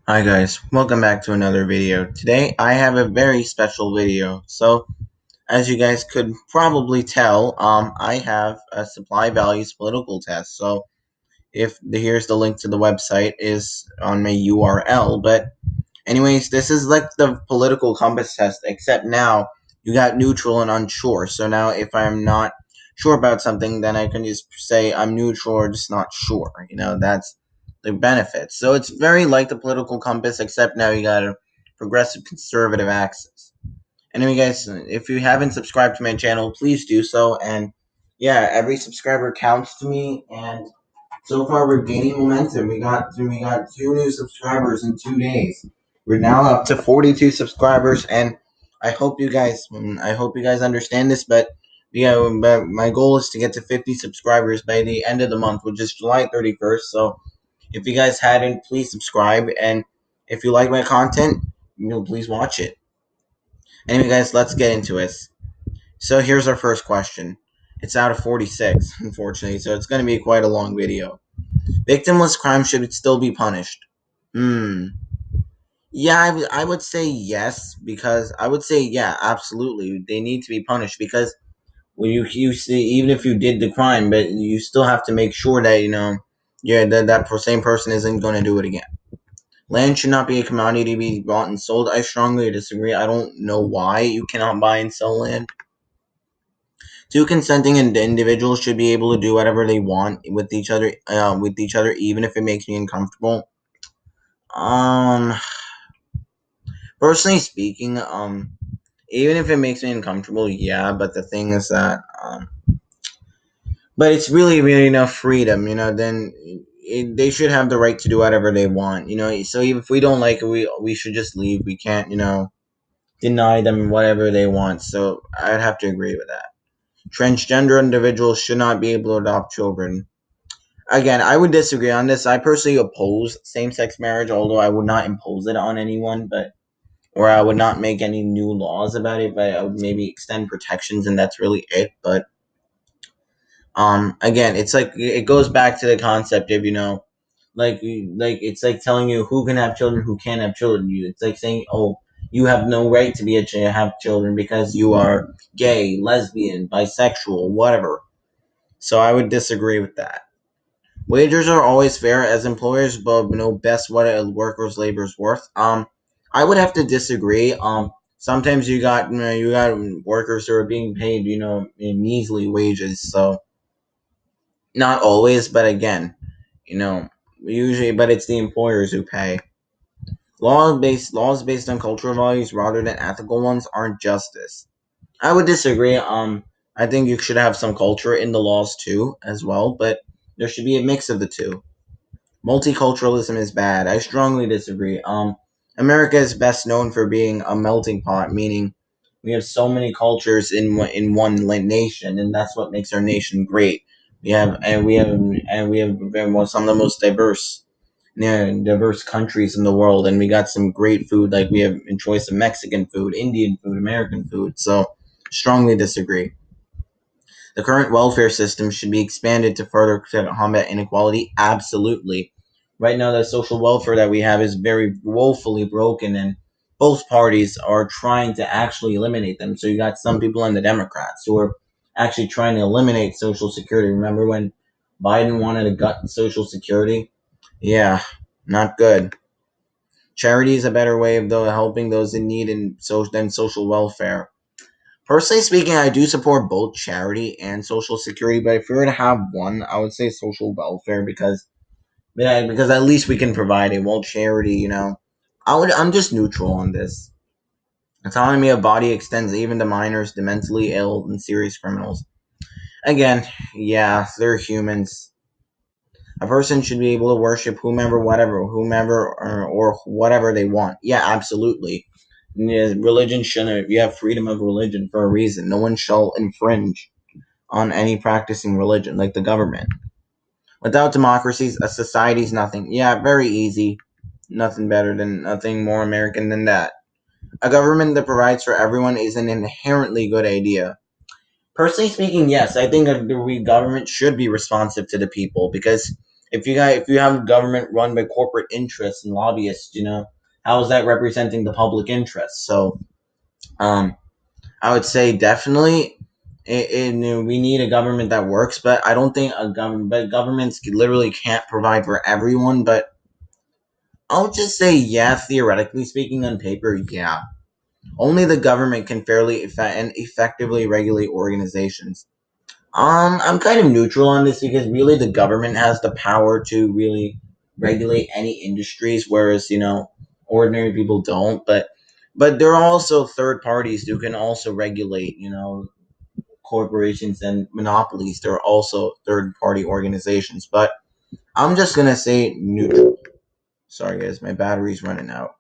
Hi guys, welcome back to another video. Today I have a very special video. So, as you guys could probably tell, I have a supply values political test. So, if here's the link to the website is on my URL. But anyways, this is like the political compass test, except now you got neutral and unsure. So now if I'm not sure about something, then I can just say I'm neutral or just not sure. That's the benefits. So it's very like the political compass, except now you got a progressive conservative axis. Anyway, guys, if you haven't subscribed to my channel, please do so. And yeah, every subscriber counts to me. And so far, we're gaining momentum. We got 2 new subscribers in 2 days. We're now up to 42 subscribers, and I hope you guys understand this. But yeah, but my goal is to get to 50 subscribers by the end of the month, which is July 31st. So if you guys hadn't, please subscribe, and if you like my content, please watch it. Anyway, guys, let's get into it. So here's our first question. It's out of 46, unfortunately, so it's going to be quite a long video. Victimless crime should still be punished. Hmm. Yeah, I would say yes, because I would say yeah, absolutely. They need to be punished because when you see, even if you did the crime, but you still have to make sure that yeah, that same person isn't going to do it again. Land should not be a commodity to be bought and sold. I strongly disagree. I don't know why you cannot buy and sell land. Two consenting individuals should be able to do whatever they want with each other, even if it makes me uncomfortable. Um, Personally speaking, even if it makes me uncomfortable, yeah. But the thing is that, but it's really enough freedom, then they should have the right to do whatever they want, So even if we don't like it, we should just leave. We can't, deny them whatever they want. So I'd have to agree with that. Transgender individuals should not be able to adopt children. Again, I would disagree on this. I personally oppose same-sex marriage, although I would not impose it on anyone, but or I would not make any new laws about it, but I would maybe extend protections, and that's really it. But again, it's like it goes back to the concept of like it's like telling you who can have children, who can't have children. It's like saying, oh, you have no right to have children because you are gay, lesbian, bisexual, whatever. So I would disagree with that. Wages are always fair as employers but know best what a worker's labor is worth. I would have to disagree. Sometimes you got workers who are being paid, measly wages. So not always, but again, you know, usually, but it's the employers who pay. Laws based on cultural values rather than ethical ones aren't justice. I would disagree. I think you should have some culture in the laws too, as well, but there should be a mix of the two. Multiculturalism is bad. I strongly disagree. America is best known for being a melting pot, meaning we have so many cultures in one nation, and that's what makes our nation great. We have some of the most diverse, yeah, diverse countries in the world, and we got some great food. Like we have a choice of Mexican food, Indian food, American food. So, strongly disagree. The current welfare system should be expanded to further combat inequality. Absolutely. Right now, the social welfare that we have is very woefully broken, and both parties are trying to actually eliminate them. So you got some people in the Democrats who are actually trying to eliminate Social Security. Remember when Biden wanted to gut Social Security? Yeah, not good. Charity is a better way of helping those in need than social welfare. Personally speaking, I do support both charity and social security, but if we were to have one, I would say social welfare because yeah, because at least we can provide it. While charity, I'm just neutral on this. Autonomy of body extends even to minors, the mentally ill, and serious criminals. Again, yeah, they're humans. A person should be able to worship whomever, or whatever they want. Yeah, absolutely. Yeah, religion shouldn't. You have freedom of religion for a reason. No one shall infringe on any practicing religion, like the government. Without democracies, a society's nothing. Yeah, very easy. Nothing more American than that. A government that provides for everyone is an inherently good idea. Personally speaking, yes, I think the government should be responsive to the people because if you have a government run by corporate interests and lobbyists, how is that representing the public interest? So, um, I would say definitely, we need a government that works, but I don't think governments literally can't provide for everyone. But I'll just say, yeah, theoretically speaking, on paper, yeah, only the government can and effectively regulate organizations. I'm kind of neutral on this because really the government has the power to really regulate any industries, whereas ordinary people don't. But there are also third parties who can also regulate, corporations and monopolies. There are also third party organizations, but I'm just gonna say neutral. Sorry guys, my battery's running out.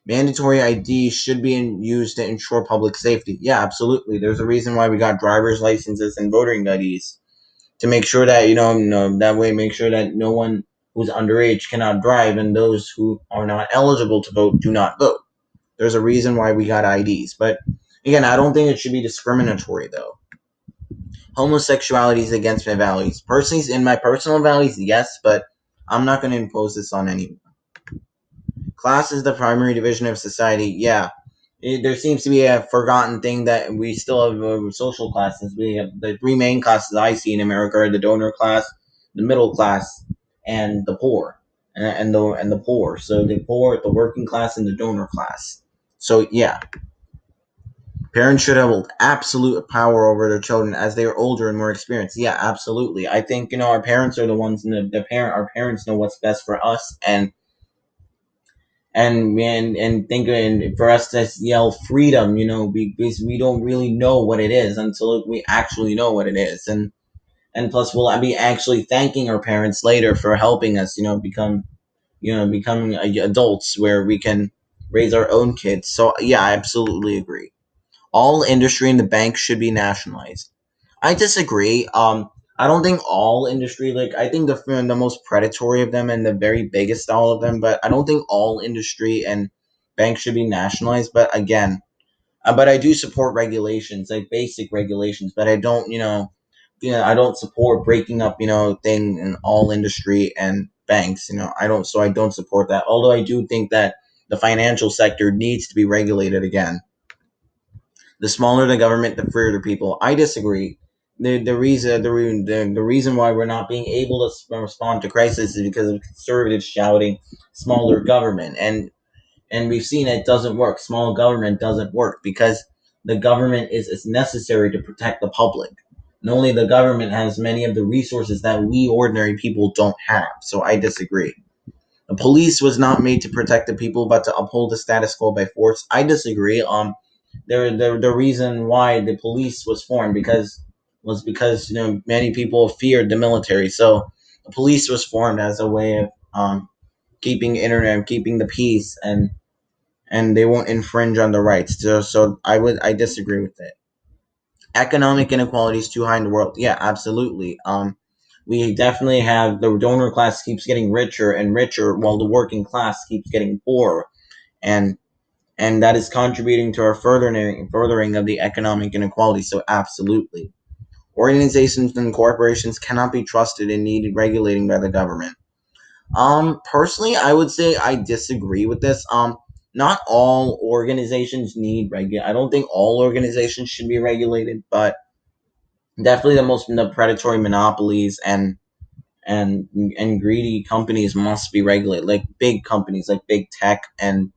Mandatory ID should be used to ensure public safety. Yeah, absolutely. There's a reason why we got driver's licenses and voting IDs to make sure that that way make sure that no one who's underage cannot drive and those who are not eligible to vote do not vote. There's a reason why we got IDs, but again, I don't think it should be discriminatory though. Homosexuality is against my values. Personally, in my personal values, yes, but I'm not going to impose this on anyone. Class is the primary division of society. Yeah, there seems to be a forgotten thing that we still have social classes. We have the three main classes I see in America are the donor class, the middle class, and the poor, and the poor. So the poor, the working class, and the donor class. So yeah, parents should have absolute power over their children as they are older and more experienced. Yeah, absolutely. I think our parents are the ones, and our parents know what's best for us, and think and for us to yell freedom, because we don't really know what it is until we actually know what it is, and plus we'll be actually thanking our parents later for helping us, becoming adults where we can raise our own kids. So yeah, I absolutely agree. All industry in the bank should be nationalized. I disagree. I don't think all industry, like I think the most predatory of them and the very biggest all of them, but I don't think all industry and banks should be nationalized. But again, but I do support regulations, like basic regulations. But I don't, I don't support breaking up, thing in all industry and banks. I don't. So I don't support that. Although I do think that the financial sector needs to be regulated again. The smaller the government, the freer the people. I disagree. The reason why we're not being able to respond to crisis is because of conservatives shouting smaller government, and we've seen it doesn't work. Small government doesn't work because the government is necessary to protect the public. And only the government has many of the resources that we ordinary people don't have. So I disagree. The police was not made to protect the people, but to uphold the status quo by force. I disagree. The reason why the police was formed because many people feared the military. So the police was formed as a way of keeping internet, keeping the peace, and they won't infringe on the rights. So I disagree with it. Economic inequality is too high in the world. Yeah, absolutely. We definitely have the donor class keeps getting richer and richer, while the working class keeps getting poorer, and and that is contributing to our furthering of the economic inequality. So absolutely, organizations and corporations cannot be trusted and needed regulating by the government. Personally, I would say I disagree with this. Not all organizations need I don't think all organizations should be regulated, but definitely the predatory monopolies and greedy companies must be regulated, like big companies, like big tech and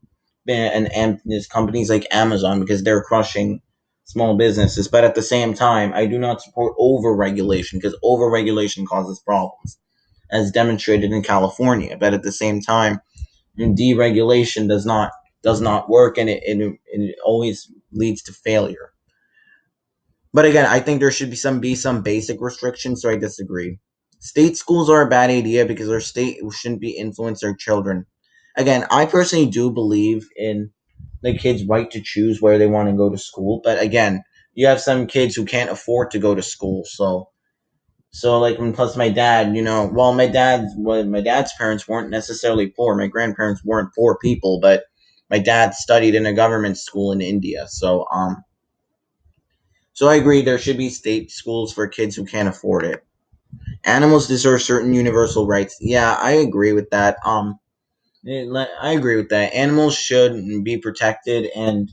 there's companies like Amazon because they're crushing small businesses. But at the same time, I do not support overregulation because overregulation causes problems, as demonstrated in California. But at the same time, deregulation does not work, and it always leads to failure. But again, I think there should be some basic restrictions. So I disagree. State schools are a bad idea because our state shouldn't be influence our children. Again, I personally do believe in the kids' right to choose where they want to go to school. But again, you have some kids who can't afford to go to school. So like, and plus my dad, my dad's parents weren't necessarily poor. My grandparents weren't poor people, but my dad studied in a government school in India. So I agree there should be state schools for kids who can't afford it. Animals deserve certain universal rights. Yeah, I agree with that. I agree with that. Animals should be protected, and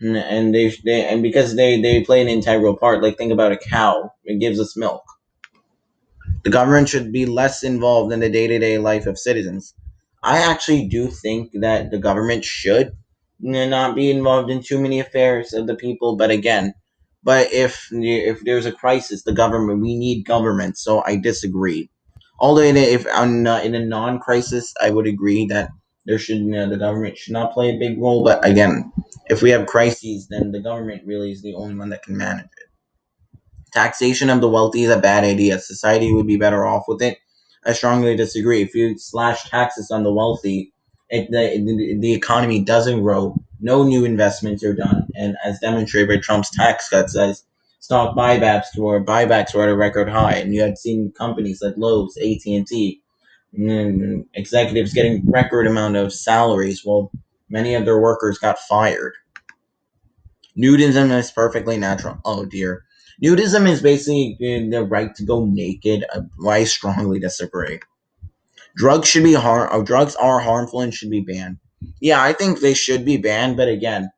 they and because they play an integral part. Like, think about a cow; it gives us milk. The government should be less involved in the day to day life of citizens. I actually do think that the government should not be involved in too many affairs of the people. But again, if there's a crisis, the government we need government. So I disagree. Although in a non-crisis, I would agree that the government should not play a big role. But again, if we have crises, then the government really is the only one that can manage it. Taxation of the wealthy is a bad idea. Society would be better off with it. I strongly disagree. If you slash taxes on the wealthy, the economy doesn't grow. No new investments are done, and as demonstrated by Trump's tax cuts, as stock buybacks were at a record high, and you had seen companies like Lowe's, AT&T, executives getting record amount of salaries, while many of their workers got fired. Nudism is perfectly natural. Oh dear. Nudism is basically the right to go naked. I strongly disagree. Drugs are harmful and should be banned. Yeah, I think they should be banned, but again,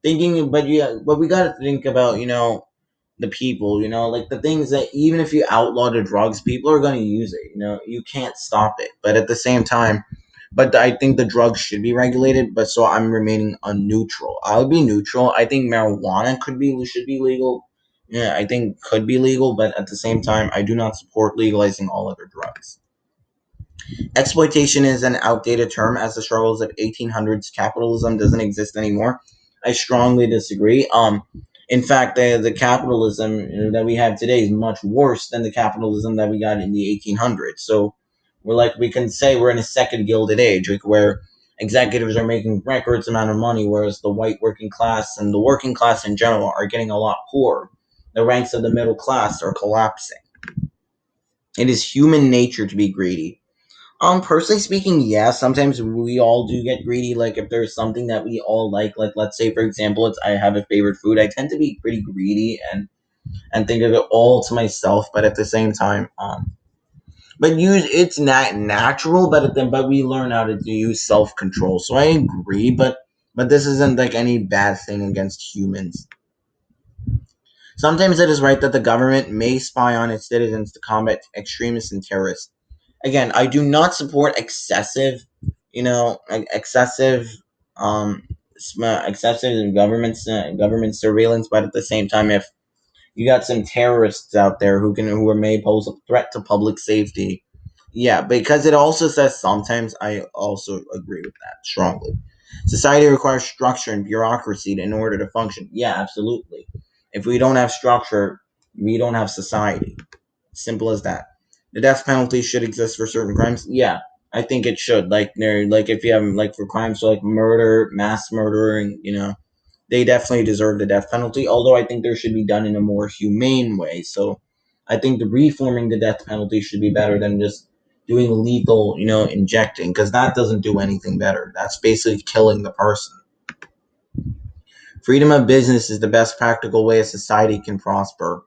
but we gotta think about, the people, like the things that even if you outlaw the drugs, people are gonna use it. You can't stop it. But at the same time, but I think the drugs should be regulated. But so I'm remaining neutral. I would be neutral. I think marijuana should be legal. Yeah, I think could be legal, but at the same time, I do not support legalizing all other drugs. Exploitation is an outdated term, as the struggles of 1800s capitalism doesn't exist anymore. I strongly disagree. In fact, the capitalism that we have today is much worse than the capitalism that we got in the 1800s. So we can say we're in a second gilded age, like where executives are making records amount of money, whereas the white working class and the working class in general are getting a lot poorer. The ranks of the middle class are collapsing. It is human nature to be greedy. Personally speaking, yeah, sometimes we all do get greedy. Like if there's something that we all like let's say for example, it's I have a favorite food, I tend to be pretty greedy and think of it all to myself. But at the same time, but use it's not natural. But we learn how to use self control. So I agree, but this isn't like any bad thing against humans. Sometimes it is right that the government may spy on its citizens to combat extremists and terrorists. Again, I do not support excessive, um, excessive government surveillance. But at the same time, if you got some terrorists out there who may pose a threat to public safety, yeah, because it also says sometimes. I also agree with that strongly. Society requires structure and bureaucracy in order to function. Yeah, absolutely. If we don't have structure, we don't have society. Simple as that. The death penalty should exist for certain crimes. Yeah, I think it should. Like if you have like for crimes like murder, mass murdering, they definitely deserve the death penalty. Although I think there should be done in a more humane way. So I think the reforming the death penalty should be better than just doing lethal, injecting, because that doesn't do anything better. That's basically killing the person. Freedom of business is the best practical way a society can prosper.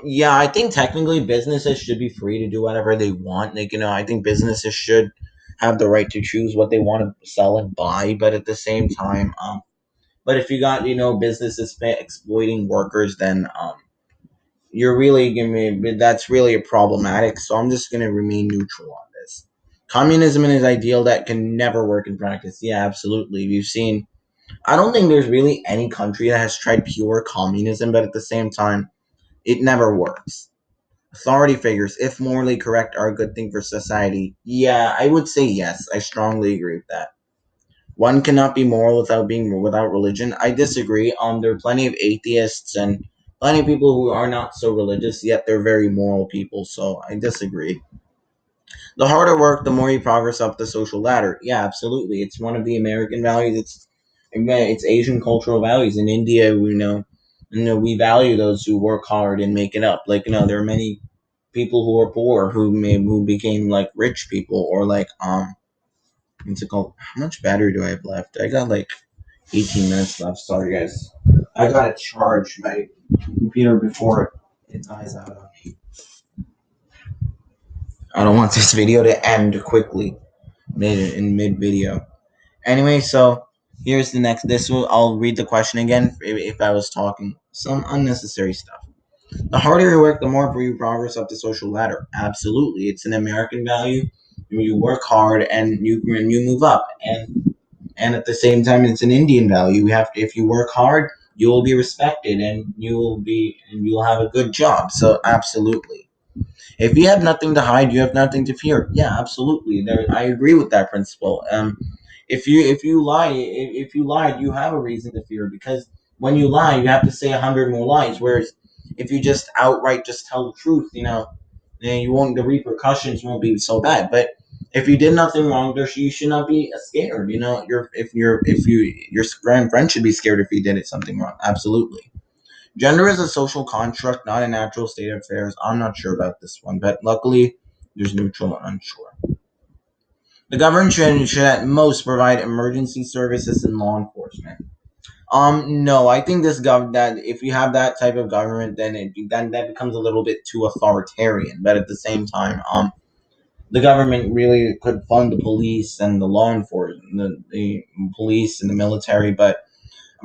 Yeah, I think technically businesses should be free to do whatever they want. Like, I think businesses should have the right to choose what they want to sell and buy. But at the same time, but if you got, businesses exploiting workers, then, you're really that's really a problematic. So I'm just gonna remain neutral on this. Communism is ideal that can never work in practice. Yeah, absolutely. We've seen. I don't think there's really any country that has tried pure communism, but at the same time, it never works. Authority figures, if morally correct, are a good thing for society. Yeah, I would say yes. I strongly agree with that. One cannot be moral without religion. I disagree. There are plenty of atheists and plenty of people who are not so religious, yet they're very moral people. So I disagree. The harder work, the more you progress up the social ladder. Yeah, absolutely. It's one of the American values. It's Asian cultural values. In India, we value those who work hard and make it up. Like, there are many people who are poor who became like rich people, or like what's it called? How much battery do I have left? I got like 18 minutes left. Sorry guys. I gotta charge my computer before it dies out on me. I don't want this video to end quickly mid video. Anyway, so here's the next. This will I'll read the question again if I was talking some unnecessary stuff. The harder you work, the more you progress up the social ladder. Absolutely, it's an American value. You work hard and you move up, and at the same time, it's an Indian value. If you work hard, you will be respected, and you'll have a good job. So absolutely. If you have nothing to hide, you have nothing to fear. Yeah, absolutely. I agree with that principle. If you lied, you have a reason to fear because when you lie, you have to say 100 more lies. Whereas if you just outright just tell the truth, then you won't. The repercussions won't be so bad. But if you did nothing wrong, you should not be scared. Your friend should be scared if he did something wrong. Absolutely. Gender is a social construct, not a natural state of affairs. I'm not sure about this one, but luckily there's neutral and unsure. The government should at most provide emergency services and law enforcement. No, I think that if you have that type of government, then that becomes a little bit too authoritarian. But at the same time, the government really could fund the police and the law enforcement, the police and the military, but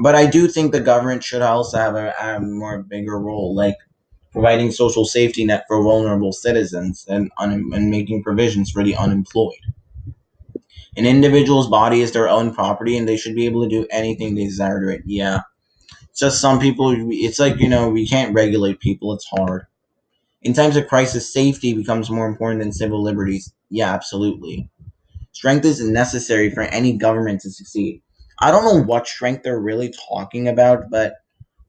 I do think the government should also have a more bigger role, like providing social safety net for vulnerable citizens and making provisions for the unemployed. An individual's body is their own property, and they should be able to do anything they desire to it. Yeah, it's just some people. It's like we can't regulate people. It's hard. In times of crisis, safety becomes more important than civil liberties. Yeah, absolutely. Strength is necessary for any government to succeed. I don't know what strength they're really talking about, but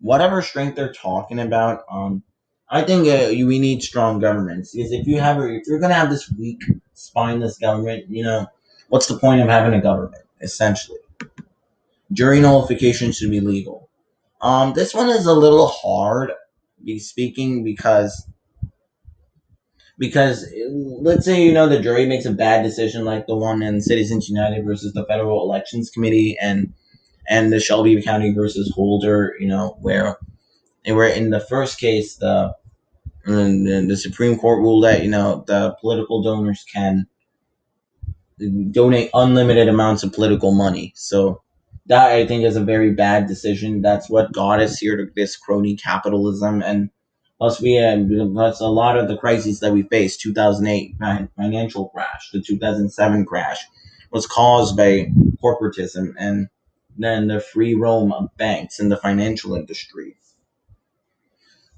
whatever strength they're talking about, I think we need strong governments because if you're gonna have this weak, spineless government, what's the point of having a government? Essentially, jury nullification should be legal. This one is a little hard, be speaking because let's say the jury makes a bad decision like the one in Citizens United versus the Federal Elections Committee and the Shelby County versus Holder, where in the first case the Supreme Court ruled that the political donors can donate unlimited amounts of political money. So that I think is a very bad decision. That's what got us here to this crony capitalism, and plus a lot of the crises that we faced. 2008 financial crash, the 2007 crash, was caused by corporatism and then the free roam of banks in the financial industry.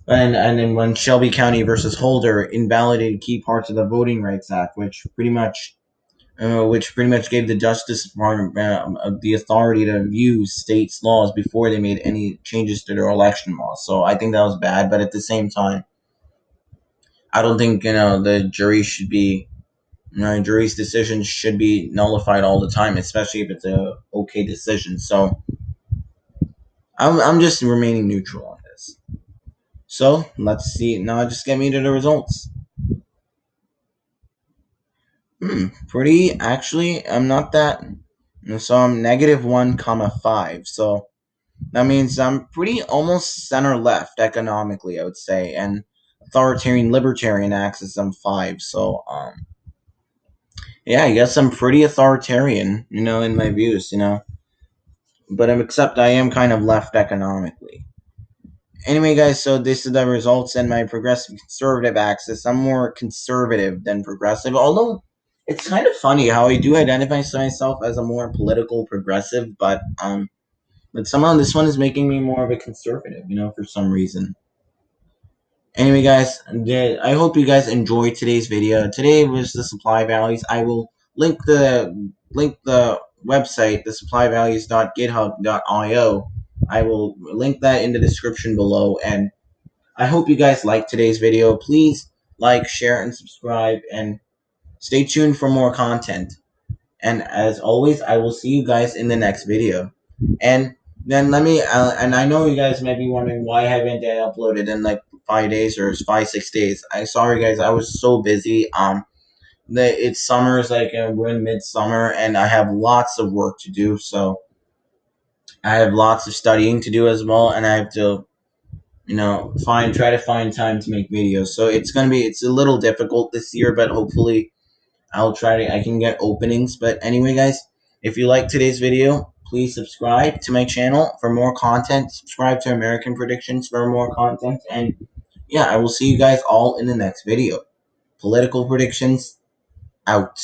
And then when Shelby County versus Holder invalidated key parts of the Voting Rights Act, which pretty much gave the Justice Department the authority to use states' laws before they made any changes to their election laws. So I think that was bad, but at the same time, I don't think the jury's decisions should be nullified all the time, especially if it's a okay decision. So I'm just remaining neutral on this. So let's see. Now just get me to the results. Pretty actually. I'm not that. So I'm -1, 5. So that means I'm pretty almost center left economically, I would say, and authoritarian libertarian axis I'm 5. So yeah, I guess I'm pretty authoritarian, in my views, but except I am kind of left economically. Anyway, guys, so this is the results in my progressive conservative axis. I'm more conservative than progressive, although it's kind of funny how I do identify myself as a more political progressive, but somehow this one is making me more of a conservative, for some reason. Anyway, guys, I hope you guys enjoyed today's video. Today was the supply values. I will link the website, the supplyvalues.github.io. I will link that in the description below, and I hope you guys liked today's video. Please like, share, and subscribe, and stay tuned for more content. And as always, I will see you guys in the next video. And then and I know you guys might be wondering why haven't I uploaded in like 5 days or 5, 6 days. I sorry guys, I was so busy. It's summer, it's like we're in midsummer, and I have lots of work to do. So I have lots of studying to do as well, and I have to try to find time to make videos. So it's a little difficult this year, but hopefully I can get openings. But anyway, guys, if you like today's video, please subscribe to my channel for more content. Subscribe to American Predictions for more content. And yeah, I will see you guys all in the next video. Political predictions out.